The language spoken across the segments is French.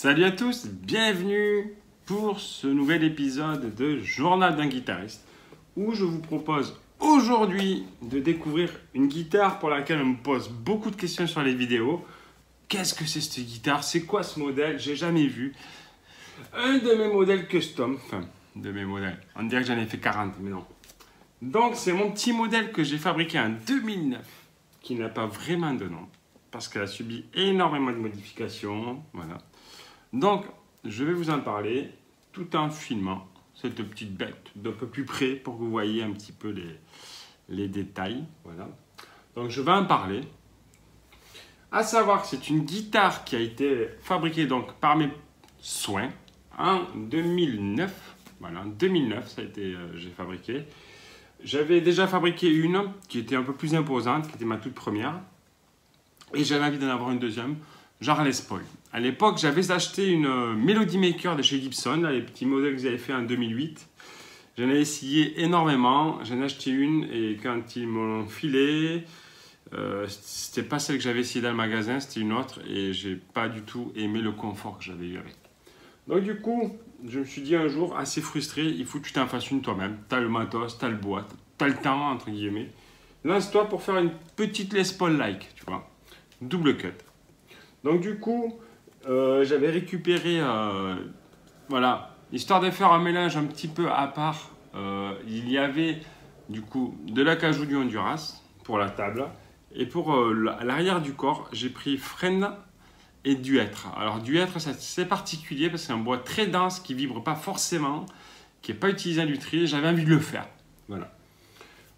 Salut à tous, bienvenue pour ce nouvel épisode de Journal d'un guitariste où je vous propose aujourd'hui de découvrir une guitare pour laquelle on me pose beaucoup de questions sur les vidéos. Qu'est-ce que c'est cette guitare? C'est quoi ce modèle? J'ai jamais vu. Un de mes modèles custom, enfin de mes modèles, on dirait que j'en ai fait 40 mais non. Donc c'est mon petit modèle que j'ai fabriqué en 2009 qui n'a pas vraiment de nom parce qu'elle a subi énormément de modifications, voilà. Donc, je vais vous en parler tout en filmant cette petite bête d'un peu plus près pour que vous voyez un petit peu les détails. Voilà. Donc, je vais en parler. À savoir que c'est une guitare qui a été fabriquée donc, par mes soins en 2009. Voilà, en 2009, ça a été, j'ai fabriqué. J'avais déjà fabriqué une qui était un peu plus imposante, qui était ma toute première. Et j'avais envie d'en avoir une deuxième, genre Les Paul. À l'époque, j'avais acheté une Melody Maker de chez Gibson, là, les petits modèles que vous avez fait en 2008. J'en ai essayé énormément, j'en ai acheté une et quand ils m'ont filé, c'était pas celle que j'avais essayée dans le magasin, c'était une autre et j'ai pas du tout aimé le confort que j'avais eu avec. Donc du coup, je me suis dit un jour, assez frustré, il faut que tu t'en fasses une toi-même. T'as le matos, t'as le bois, t'as le temps, entre guillemets. Lance-toi pour faire une petite Les Paul-like, tu vois, double cut. Donc du coup, j'avais récupéré, voilà, histoire de faire un mélange un petit peu à part, il y avait du coup de l'acajou du Honduras pour la table et pour l'arrière du corps, j'ai pris frêne et du hêtre. Alors du hêtre, c'est particulier parce que c'est un bois très dense qui vibre pas forcément, qui n'est pas utilisé en lutherie, j'avais envie de le faire. Voilà.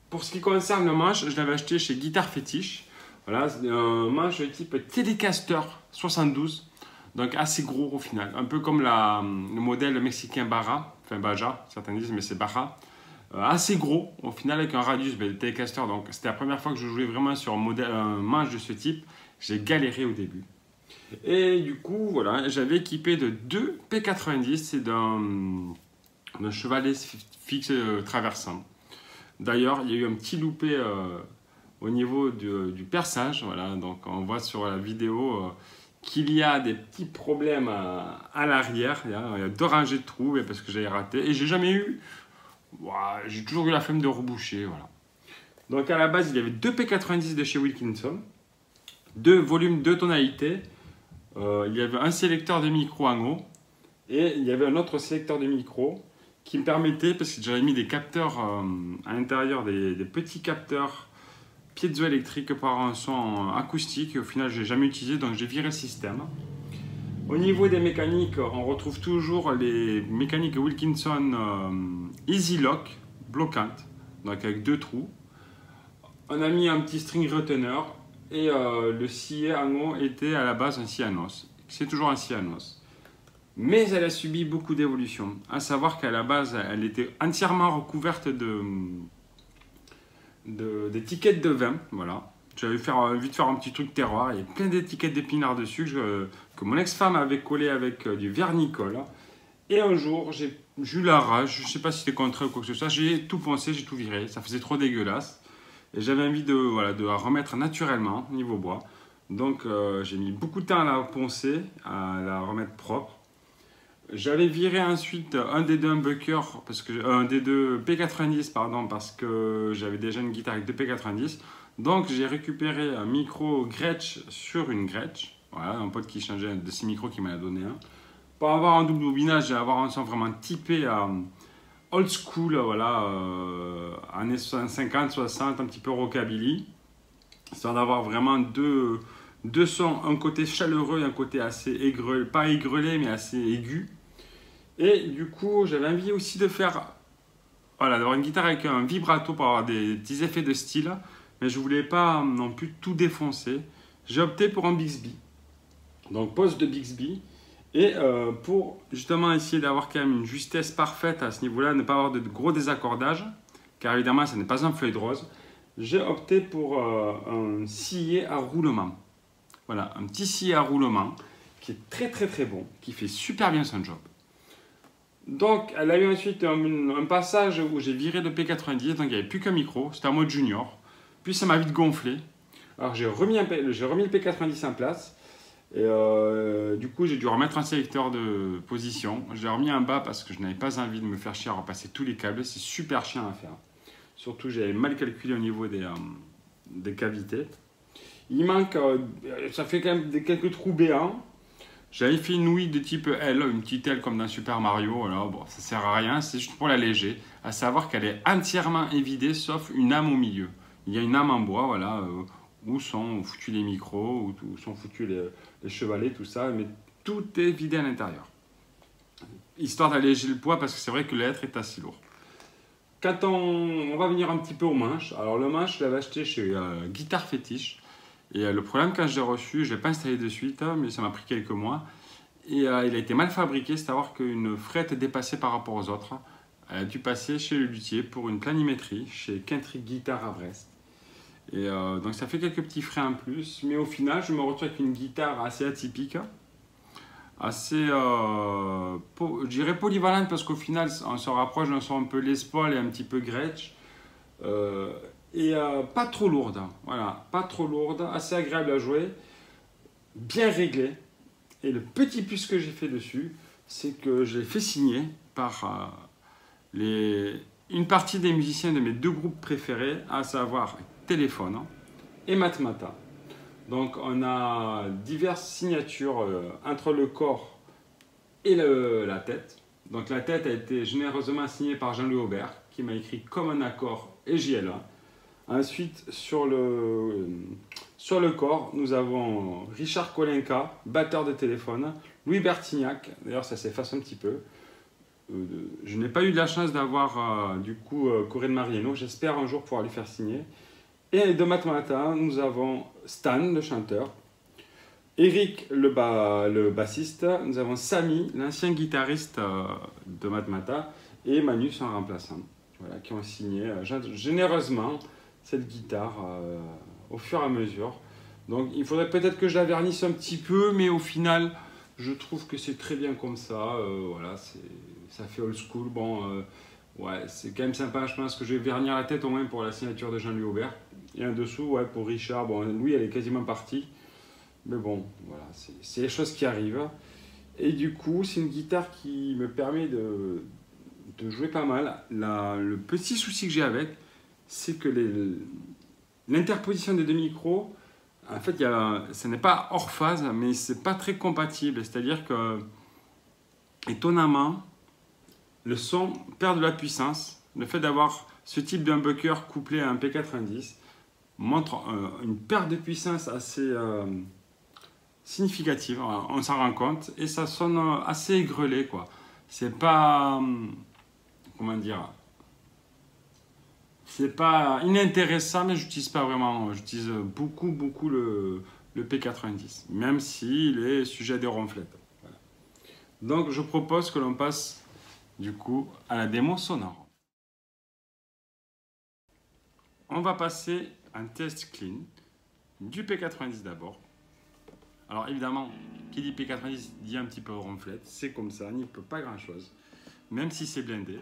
Pour ce qui concerne le manche, je l'avais acheté chez Guitar Fétiche. Voilà, c'est un manche de type Telecaster 72. Donc assez gros au final, un peu comme le modèle mexicain Barra, enfin Baja, certains disent, mais c'est Barra. Assez gros au final avec un radius de Telecaster, donc c'était la première fois que je jouais vraiment sur un manche de ce type. J'ai galéré au début. Et du coup, voilà, j'avais équipé de deux P90 et d'un chevalet fixe traversant. D'ailleurs, il y a eu un petit loupé au niveau du perçage, voilà, donc on voit sur la vidéo qu'il y a des petits problèmes à l'arrière. Il y a 2 rangées de trous parce que j'avais raté. Et j'ai jamais eu... j'ai toujours eu la flemme de reboucher. Voilà. Donc à la base, il y avait 2 P90 de chez Wilkinson. 2 volumes, 2 tonalités. Il y avait un sélecteur de micro en haut. Et il y avait un autre sélecteur de micro qui me permettait, parce que j'avais mis des capteurs à l'intérieur, des petits capteurs piézoélectriques pour avoir un son acoustique. Et au final, je n'ai jamais utilisé, donc j'ai viré le système. Au niveau des mécaniques, on retrouve toujours les mécaniques Wilkinson Easy Lock bloquantes, donc avec 2 trous. On a mis un petit string reteneur et le scié en haut était à la base un scié à noce. C'est toujours un scié à noce. Mais elle a subi beaucoup d'évolutions. À savoir qu'à la base, elle était entièrement recouverte d'étiquettes de vin, voilà. J'avais envie de faire un petit truc terroir, il y a plein d'étiquettes d'épinards dessus que mon ex-femme avait collé avec du vernicole. Et un jour, j'ai eu la rage, je ne sais pas si c'était contre elle ou quoi que ce soit, j'ai tout poncé, j'ai tout viré, ça faisait trop dégueulasse. Et j'avais envie de la remettre naturellement, niveau bois. Donc j'ai mis beaucoup de temps à la poncer, à la remettre propre. J'avais viré ensuite un des deux humbuckers, un des deux P90, pardon, parce que j'avais déjà une guitare avec 2 P90. Donc j'ai récupéré un micro Gretsch sur une Gretsch. Voilà, un pote qui changeait de ces micros qui m'en a donné un. Pour avoir un double bobinage et avoir un son vraiment typé à old school, voilà, années 50, 60, un petit peu rockabilly. Histoire d'avoir vraiment deux sons, un côté chaleureux et un côté assez aigrelé, pas aigrelé mais assez aigu. Et du coup, j'avais envie aussi de faire, voilà, d'avoir une guitare avec un vibrato pour avoir des petits effets de style, mais je voulais pas non plus tout défoncer. J'ai opté pour un Bixby, donc poste de Bixby, et pour justement essayer d'avoir quand même une justesse parfaite à ce niveau-là, ne pas avoir de gros désaccordages, car évidemment, ce n'est pas un feuille de rose, j'ai opté pour un scié à roulement. Voilà, un petit scié à roulement qui est très très très bon, qui fait super bien son job. Donc, elle a eu ensuite un passage où j'ai viré le P90, donc il n'y avait plus qu'un micro, c'était en mode junior. Puis ça m'a vite gonflé. Alors j'ai remis le P90 en place. Et du coup, j'ai dû remettre un sélecteur de position. J'ai remis un bas parce que je n'avais pas envie de me faire chier à repasser tous les câbles. C'est super chiant à faire. Surtout, j'avais mal calculé au niveau des cavités. Il manque, ça fait quand même quelques trous béants. J'avais fait une ouïe de type L, une petite L comme dans Super Mario. Alors, bon, ça sert à rien, c'est juste pour l'alléger. À savoir qu'elle est entièrement évidée sauf une âme au milieu. Il y a une âme en bois, voilà, où sont foutus les micros, où sont foutus les chevalets, tout ça, mais tout est vidé à l'intérieur. Histoire d'alléger le poids parce que c'est vrai que l'être est assez lourd. Quand on va venir un petit peu au manche, alors le manche, je l'avais acheté chez Guitare Fétiche. Et le problème, quand je l'ai reçu, je ne l'ai pas installé de suite, mais ça m'a pris quelques mois. Et il a été mal fabriqué, c'est-à-dire qu'une frette dépassée par rapport aux autres. Elle a dû passer chez le luthier pour une planimétrie, chez Quintric Guitare à Brest. Et donc ça fait quelques petits frais en plus, mais au final, je me retrouve avec une guitare assez atypique, assez, je dirais polyvalente, parce qu'au final, on se rapproche d'un son un peu Les Paul et un petit peu Gretsch. Et pas trop lourde, voilà, pas trop lourde, assez agréable à jouer, bien réglé. Et le petit plus que j'ai fait dessus, c'est que je l'ai fait signer par une partie des musiciens de mes deux groupes préférés, à savoir Téléphone et Matmata. Donc on a diverses signatures entre le corps et la tête. Donc la tête a été généreusement signée par Jean-Louis Aubert, qui m'a écrit comme un accord et JLA. Ensuite, sur le corps, nous avons Richard Kolenka, batteur de Téléphone, Louis Bertignac, d'ailleurs ça s'efface un petit peu. Je n'ai pas eu de la chance d'avoir du coup Corinne Mariano, j'espère un jour pouvoir lui faire signer. Et de Matmata, nous avons Stan, le chanteur, Eric, le bassiste, nous avons Samy, l'ancien guitariste de Matmata, et Manu, son remplaçant, voilà, qui ont signé généreusement cette guitare au fur et à mesure. Donc il faudrait peut-être que je la vernisse un petit peu, mais au final, je trouve que c'est très bien comme ça. Voilà, ça fait old school. Bon, ouais, c'est quand même sympa. Je pense que je vais vernir la tête au moins pour la signature de Jean-Louis Aubert. Et en dessous, ouais, pour Richard, bon, lui, elle est quasiment partie. Mais bon, voilà, c'est les choses qui arrivent. Et du coup, c'est une guitare qui me permet de jouer pas mal. Le petit souci que j'ai avec, c'est que l'interposition des deux micros, en fait, ça n'est pas hors phase, mais c'est pas très compatible. C'est-à-dire que, étonnamment, le son perd de la puissance. Le fait d'avoir ce type d'humbucker couplé à un P90 montre une perte de puissance assez significative. On s'en rend compte et ça sonne assez aigrelé, quoi. C'est pas, comment dire, c'est pas inintéressant, mais j'utilise pas vraiment. J'utilise beaucoup le P90, même s'il est sujet à des ronflettes. Voilà. Donc je propose que l'on passe du coup à la démo sonore. On va passer un test clean du P90 d'abord. Alors évidemment, qui dit P90 dit un petit peu ronflette, c'est comme ça, n'y peut pas grand chose, même si c'est blindé.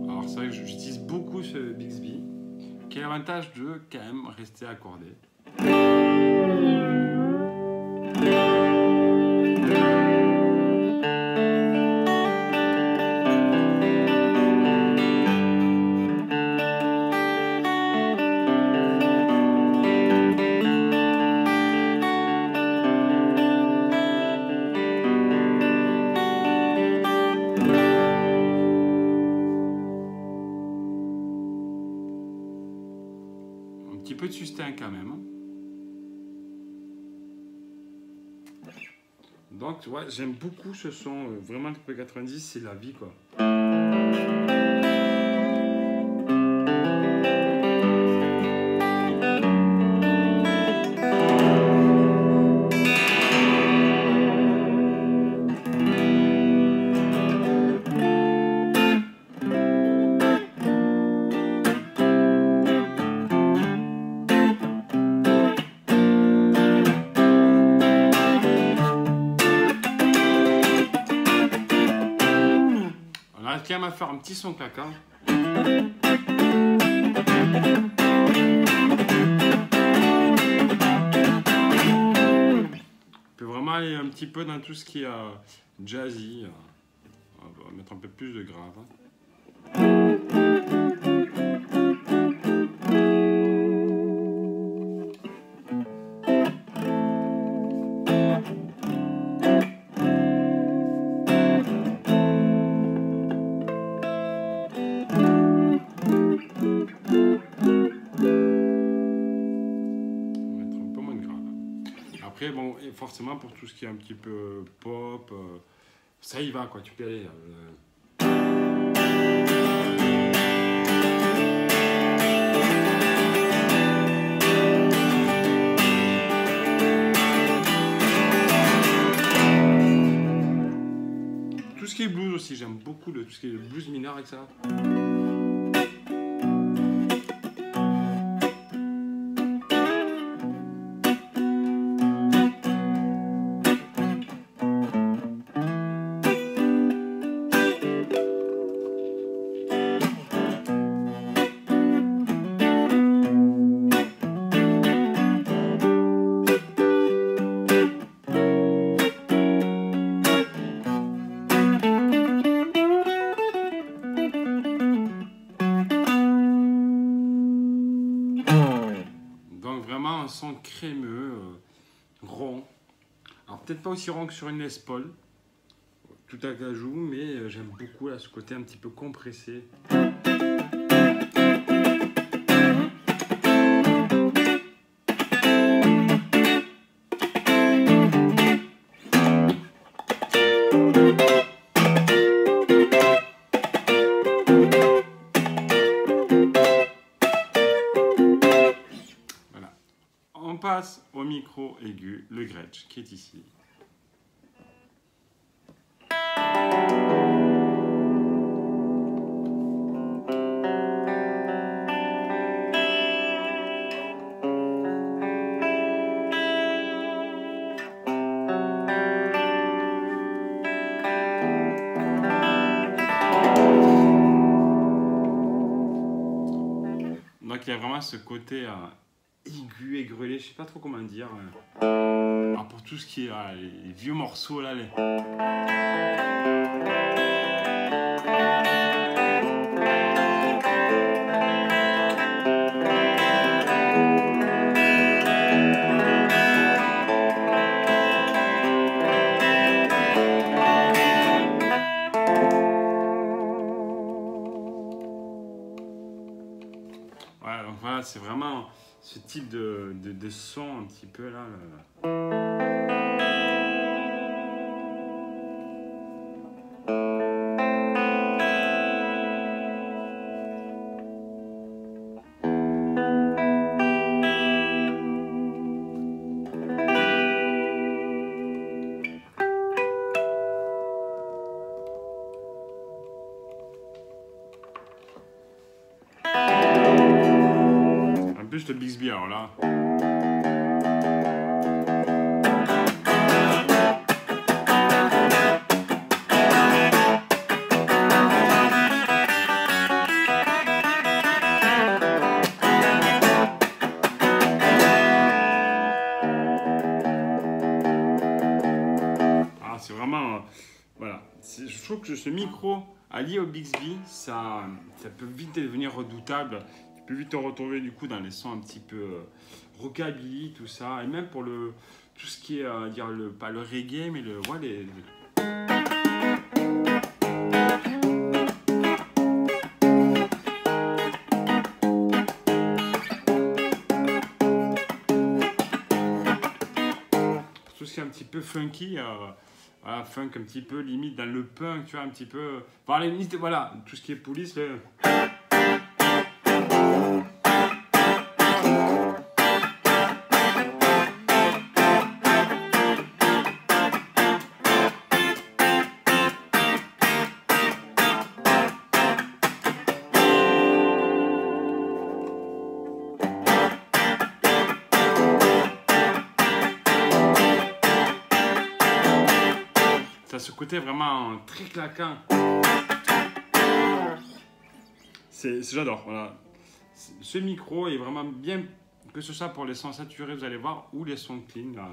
Alors c'est vrai que j'utilise beaucoup ce Bixby, qui a l'avantage de quand même rester accordé. Un petit peu de sustain quand même. Donc ouais, j'aime beaucoup ce son, vraiment le P90 c'est la vie quoi. quand même à faire un petit son claquant. On peut vraiment aller un petit peu dans tout ce qui est jazzy. On va mettre un peu plus de grave. Après, bon, forcément, pour tout ce qui est un petit peu pop, ça y va, quoi, tu peux aller. Tout ce qui est blues aussi, j'aime beaucoup tout ce qui est blues mineur avec ça. Un son crémeux, rond. Alors peut-être pas aussi rond que sur une Les Paul, tout à cajou, mais j'aime beaucoup là, ce côté un petit peu compressé. On passe au micro aigu, le Gretsch, qui est ici. Donc il y a vraiment ce côté aigu, aigrelé, je sais pas trop comment dire. Alors pour tout ce qui est les vieux morceaux là, voilà, donc voilà, c'est vraiment ce type de son un petit peu là. En plus le Bixby, alors là. Ah, c'est vraiment, voilà. Je trouve que ce micro allié au Bixby, ça peut vite devenir redoutable. Tu peux vite te retrouver du coup dans les sons un petit peu rockabilly, tout ça, et même pour tout ce qui est dire pas le reggae, mais tout ce qui est un petit peu funky. Voilà, funk un petit peu limite dans le punk, tu vois, un petit peu. Enfin, limite, voilà, tout ce qui est police, Ça a ce côté vraiment très claquant. J'adore. Voilà. Ce micro est vraiment bien, que ce soit pour les sons saturés, vous allez voir, ou les sons clean. Voilà.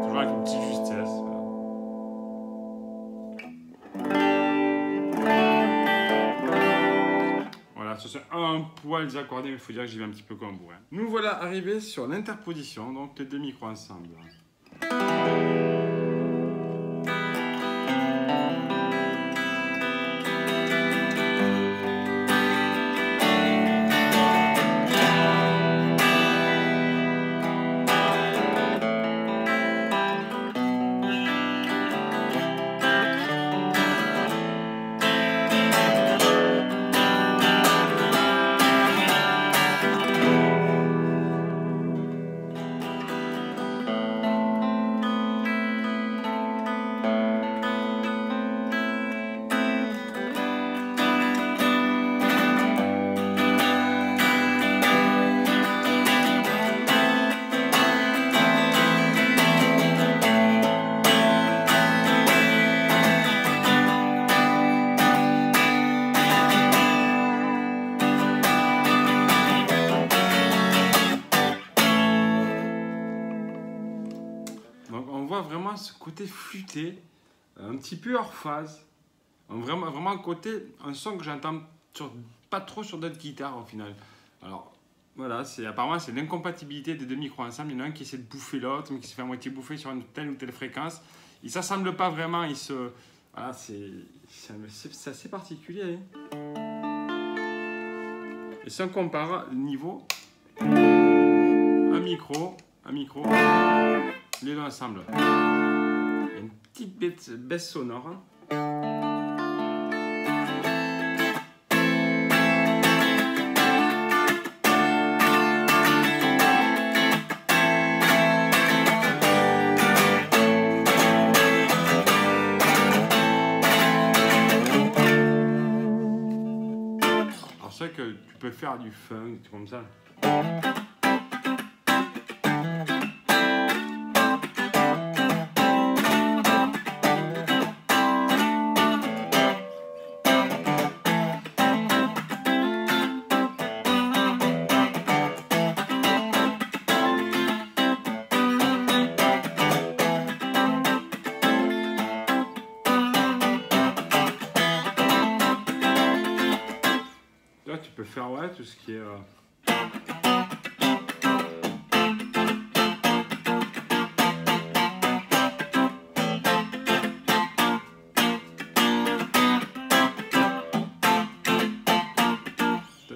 Toujours avec une petite justesse. Voilà, ce sont un poil désaccordé, mais il faut dire que j'y vais un petit peu comme vous. Hein. Nous voilà arrivés sur l'interposition, donc les deux micros ensemble. Donc on voit vraiment ce côté flûté, un petit peu hors phase, vraiment un côté, un son que j'entends pas trop sur d'autres guitares au final. Alors voilà, apparemment c'est l'incompatibilité des deux micros ensemble, il y en a un qui essaie de bouffer l'autre, mais qui se fait à moitié bouffer sur une telle ou telle fréquence. Ils ne s'assemblent pas vraiment, voilà, c'est assez particulier. Et si on compare le niveau, un micro, les deux ensemble. Il y a une petite baisse sonore. Alors c'est vrai que tu peux faire du funk comme ça. Là, tu peux faire ouais, tout ce qui est...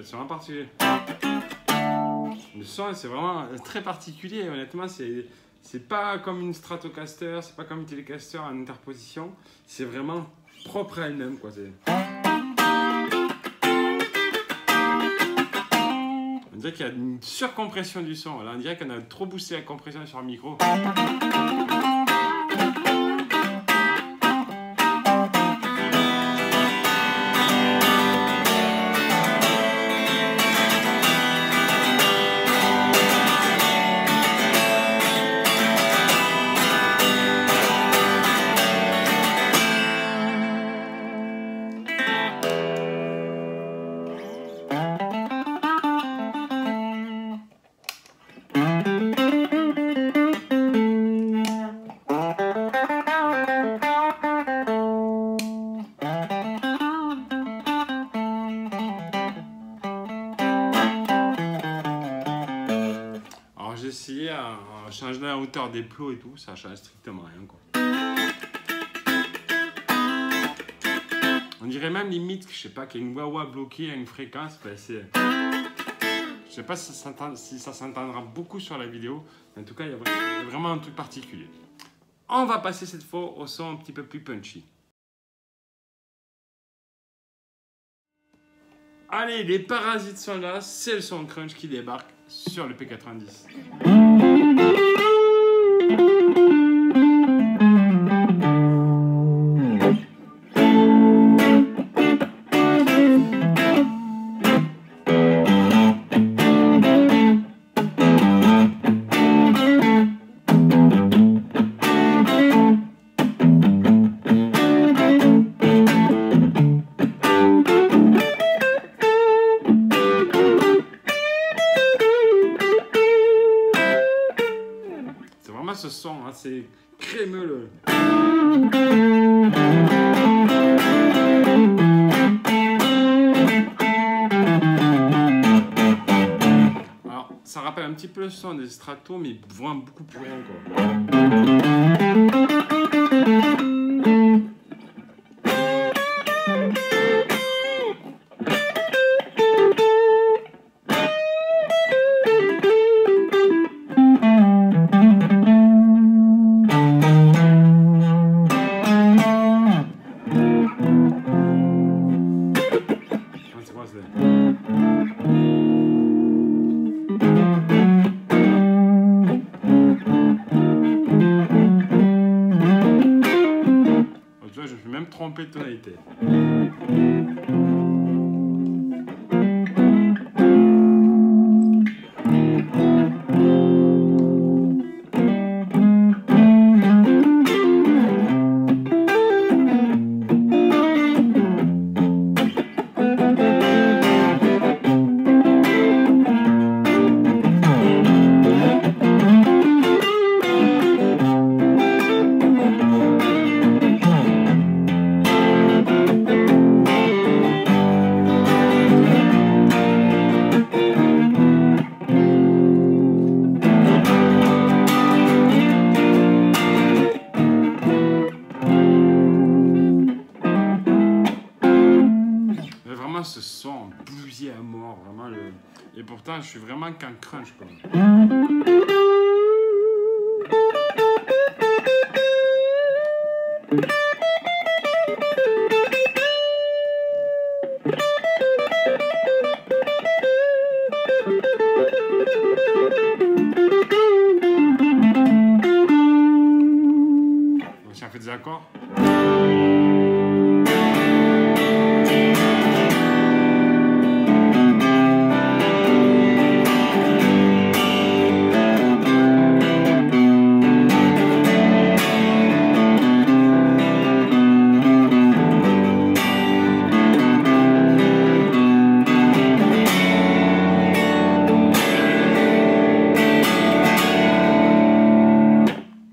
C'est vraiment particulier. Le son, c'est vraiment très particulier. Honnêtement, c'est pas comme une Stratocaster, c'est pas comme une Telecaster en interposition. C'est vraiment propre à elle-même, quoi. On dirait qu'il y a une surcompression du son. Là, on dirait qu'on a trop boosté la compression sur le micro. J'ai essayé à changer la hauteur des plots et tout, ça change strictement rien, quoi. On dirait même limite, je sais pas, qu'il y a une wah-wah bloquée à une fréquence, bah, Je sais pas si ça s'entendra beaucoup sur la vidéo, mais en tout cas, il y a vraiment un truc particulier. On va passer cette fois au son un petit peu plus punchy. Allez, les parasites sont là, c'est le son crunch qui débarque sur le P90. Ce son, hein, c'est crémeux. Alors, ça rappelle un petit peu le son des Stratos, mais vraiment beaucoup plus long, quoi. Je vais même tromper de tonalité. Ce son bluesy à mort, vraiment le... Et pourtant, je suis vraiment qu'un crunch, quoi. Donc, si on fait des accords.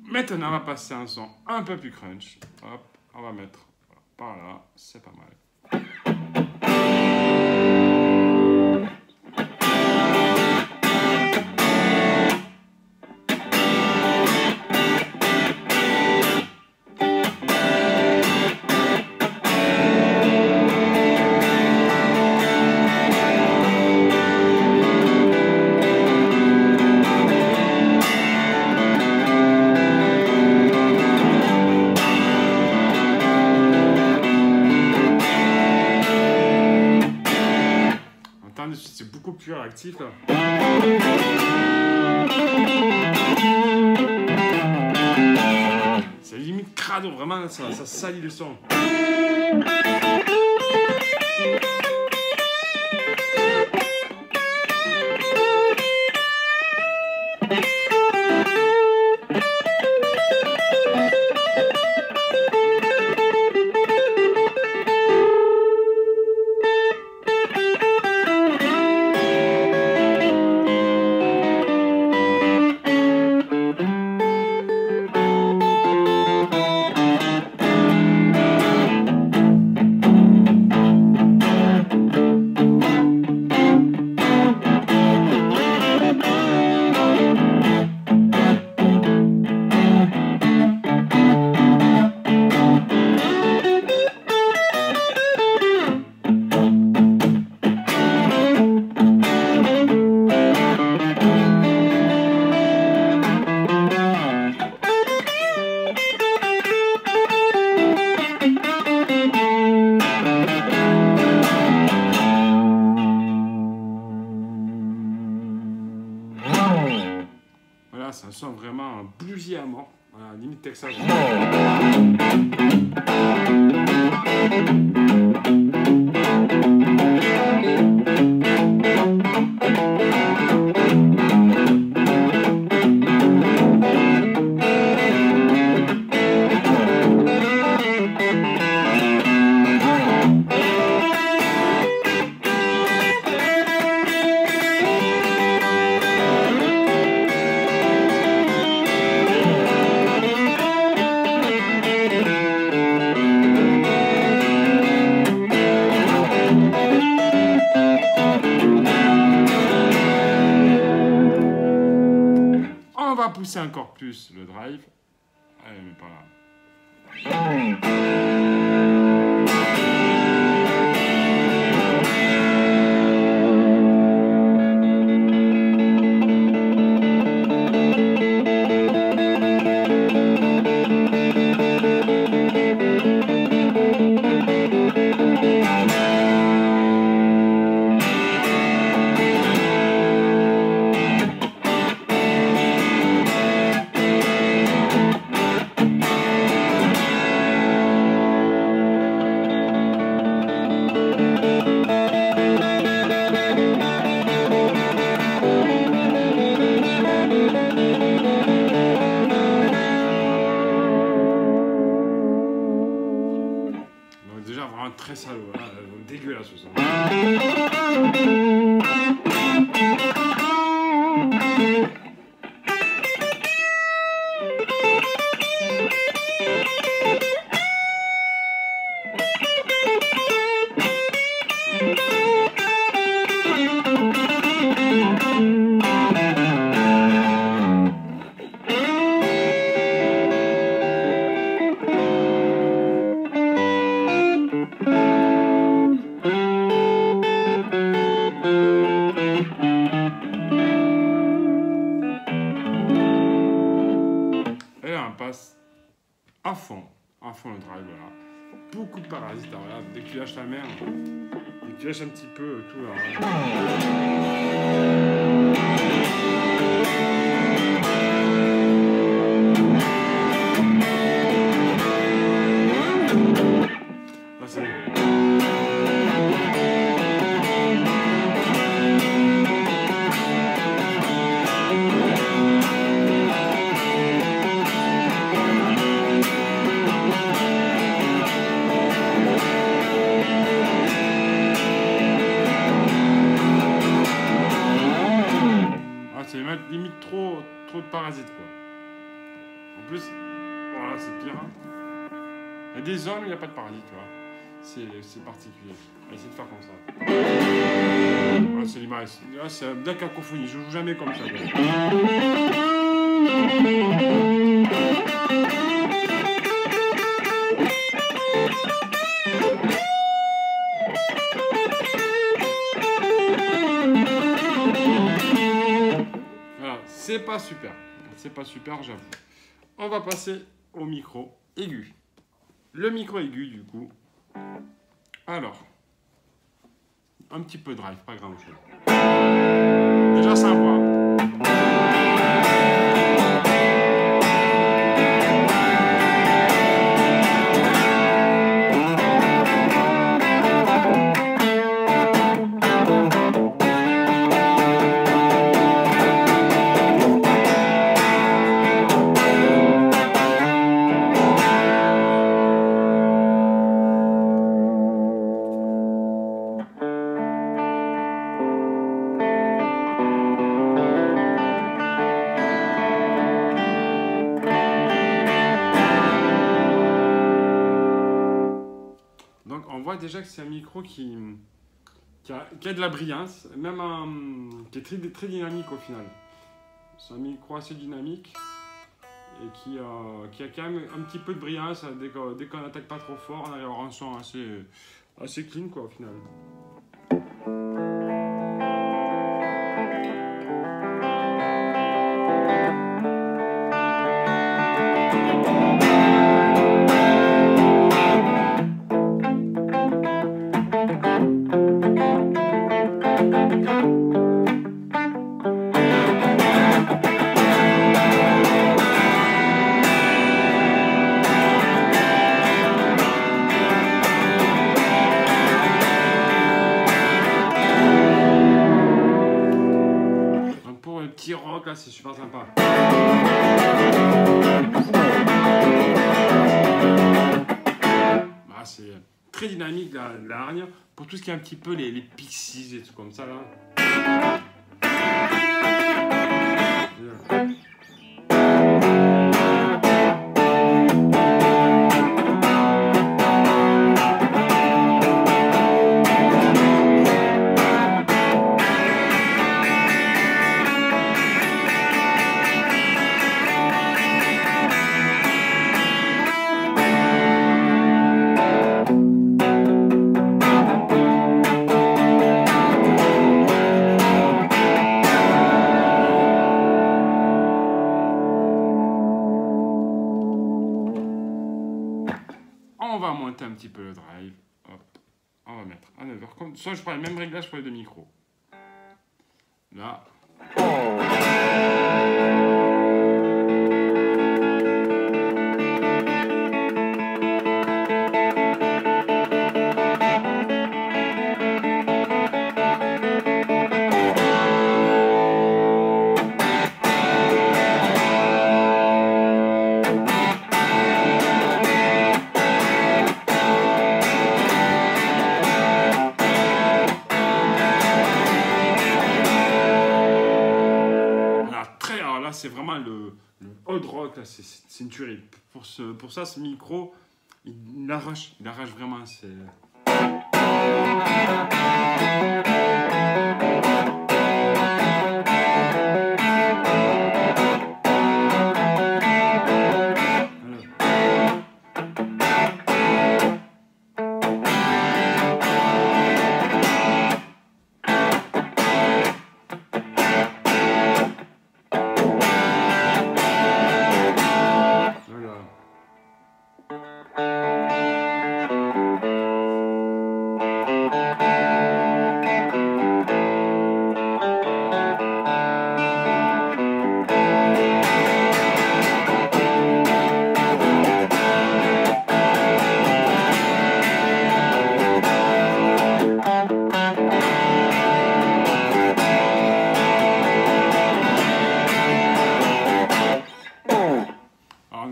Maintenant, on va passer à un son un peu plus crunch. Hop, on va mettre par là, c'est pas mal. C'est beaucoup plus réactif là. C'est limite crado, vraiment ça salit le son. c'est un son vraiment bluesy à mort. Voilà, limite Texas. On va pousser encore plus le drive. Allez, mais pas là. Déjà vraiment très salaud, hein, dégueulasse ce son. Et là, on passe à fond le drive, voilà. Beaucoup de parasites, alors là, dès que tu lâches la main, dès que tu lâches un petit peu tout, là. Là, c'est... c'est limite trop de parasites, quoi. En plus, voilà, c'est pire. Hein. Il y a des zones où il n'y a pas de parasites, tu vois. C'est particulier. On va essayer de faire comme ça. Voilà, c'est l'image. Là, c'est de la cacophonie. Je joue jamais comme ça. C'est pas super. C'est pas super, j'avoue. On va passer au micro aigu. Le micro aigu, du coup. Alors. Un petit peu de drive, pas grand chose. Déjà sympa. Déjà que c'est un micro qui a de la brillance, même qui est très dynamique au final. C'est un micro assez dynamique et qui a quand même un petit peu de brillance. Dès qu'on n'attaque pas trop fort, on arrive à avoir un son assez clean, quoi, au final. rock là, c'est super sympa. Bah, c'est très dynamique la hargne pour tout ce qui est un petit peu les pixies et tout comme ça là. On va monter un petit peu le drive. Hop. On va mettre à 9h. Comme ça, je prends le même réglage pour les deux micros. Là. C'est vraiment le hard rock, c'est une tuerie. Pour ça, ce micro, il arrache vraiment.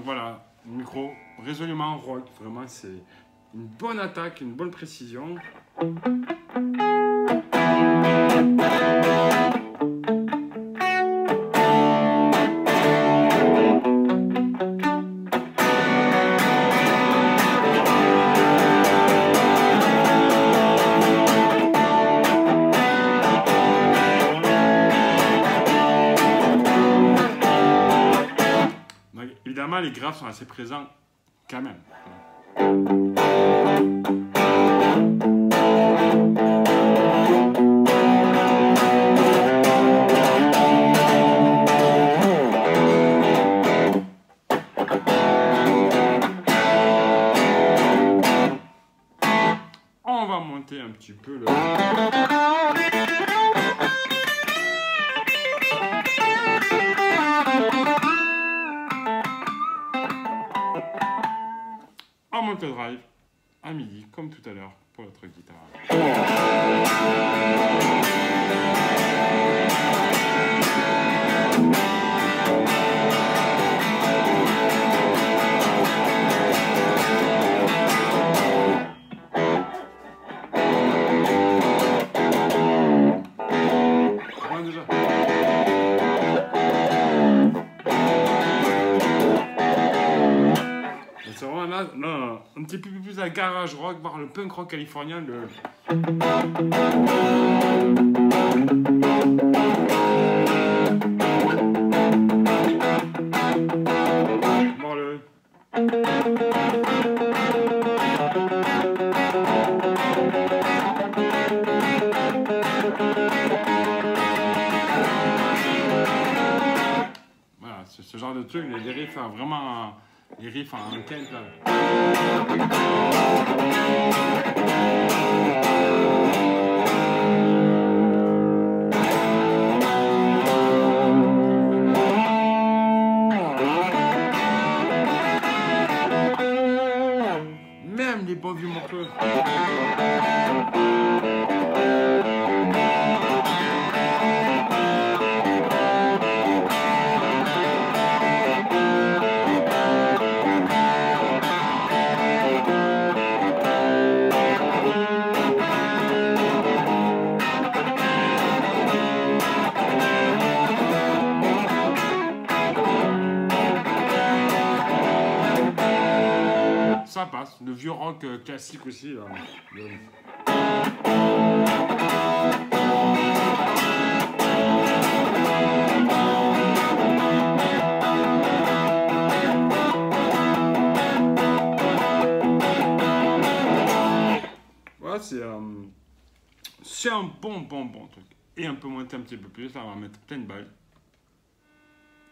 Voilà, micro résolument rock, vraiment c'est une bonne attaque, une bonne précision. Évidemment, les graves sont assez présents quand même. On va monter un petit peu le... On monte le drive à midi, comme tout à l'heure, pour notre guitare. C'est vraiment là, non, un petit peu plus à garage rock, voire le punk rock californien. Voir le... Voilà, ce genre de truc, les riffs vraiment... Les riffs en quinte là. Même les bons vieux morceaux. vieux rock classique aussi. Là. Voilà, c'est un bon truc. Et on peut monter un petit peu plus, là on va mettre plein de balles.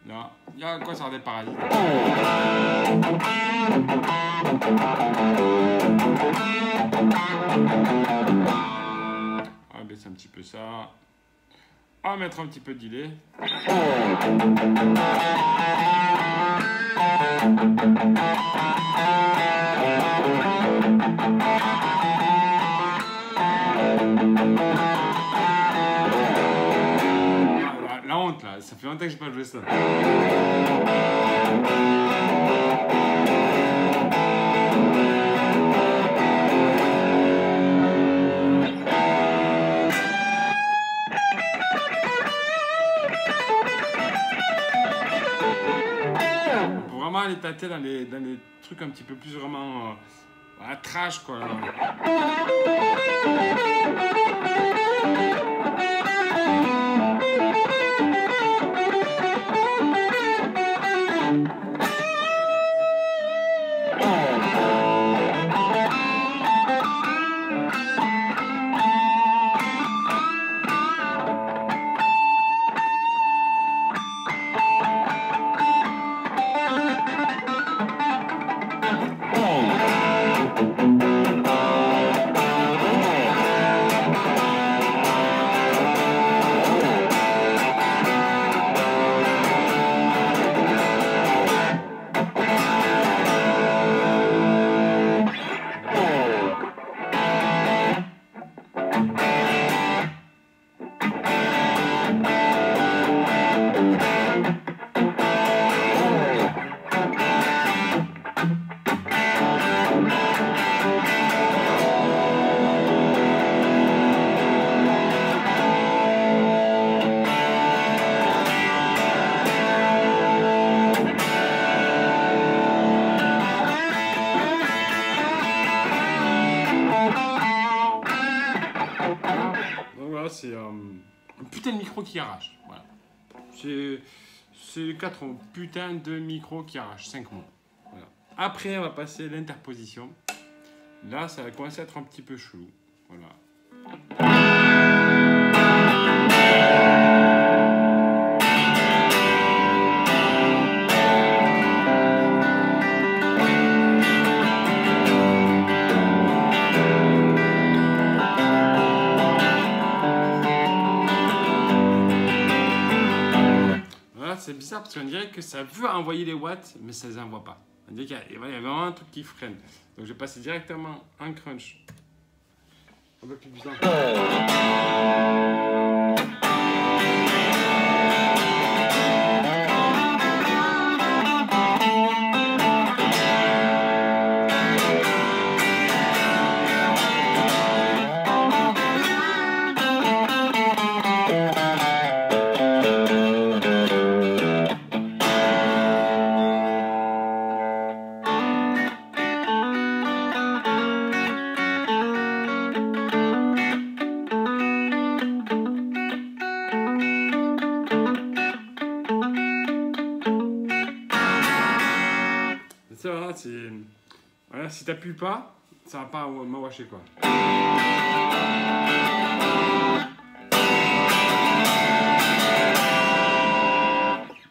Là, il y a quoi ça des parasites. On va baisser un petit peu ça. On va mettre un petit peu de delay. La honte là, ça fait longtemps que j'ai pas joué ça. Pour vraiment aller tâter dans les trucs un petit peu plus vraiment trash quoi. Là. C'est un putain de micro qui arrache. Voilà. C'est les 4 putain de micros qui arrachent 5 mots. Voilà. Après, on va passer l'interposition. Là, ça va commencer à être un petit peu chelou. Voilà. C'est bizarre parce qu'on dirait que ça veut envoyer les watts, mais ça ne les envoie pas. On dirait qu'il y a vraiment un truc qui freine. Donc je vais passer directement en crunch. Un peu plus puissant. Voilà, si t'appuies pas, ça va pas m'awacher quoi.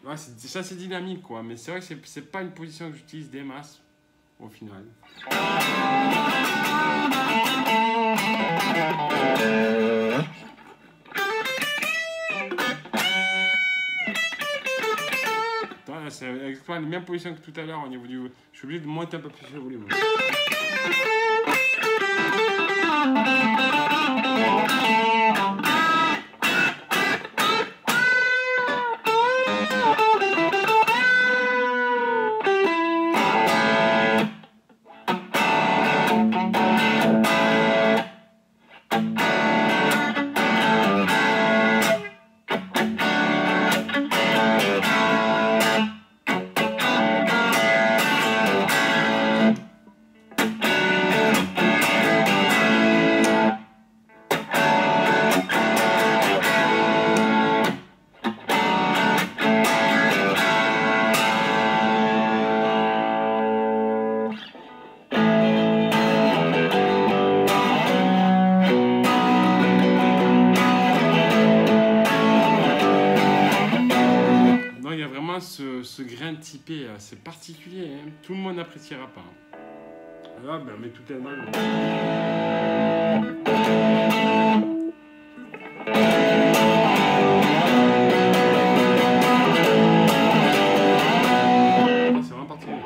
Ouais, ça c'est dynamique quoi, mais c'est vrai que c'est pas une position que j'utilise des masses au final. C'est exactement la même position que tout à l'heure au niveau du... Je suis obligé de monter un peu plus le volume. typé, c'est particulier, hein. Tout le monde n'appréciera pas. Ah ben, on met toutes les notes. C'est vraiment particulier.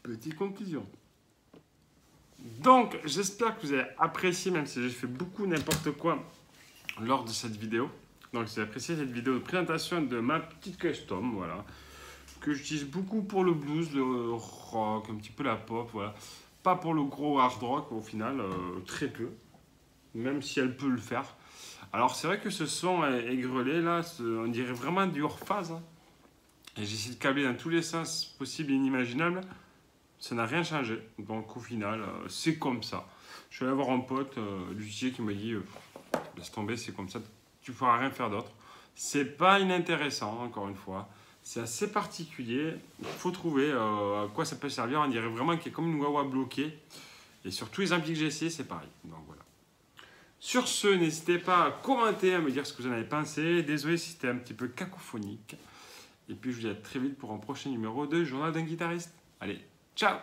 Petite conclusion. Donc, j'espère que vous avez apprécié, même si j'ai fait beaucoup n'importe quoi lors de cette vidéo. Donc, j'ai apprécié cette vidéo de présentation de ma petite custom, voilà, que j'utilise beaucoup pour le blues, le rock, un petit peu la pop, voilà. Pas pour le gros hard rock, au final, très peu, même si elle peut le faire. Alors, c'est vrai que ce son aigrelé, là, on dirait vraiment du hors-phase, hein. Et j'ai essayé de câbler dans tous les sens possibles et inimaginables. Ça n'a rien changé. Donc au final, c'est comme ça. Je suis allé voir un pote, l'huissier, qui m'a dit laisse tomber, c'est comme ça, tu ne pourras rien faire d'autre. C'est pas inintéressant, encore une fois. C'est assez particulier. Il faut trouver à quoi ça peut servir. On dirait vraiment qu'il y a comme une wah-wah bloquée. Et sur tous les amplis que j'ai essayé, c'est pareil. Donc voilà. Sur ce, n'hésitez pas à commenter, à me dire ce que vous en avez pensé. Désolé si c'était un petit peu cacophonique. Et puis je vous dis à très vite pour un prochain numéro de Journal d'un guitariste. Allez, ciao!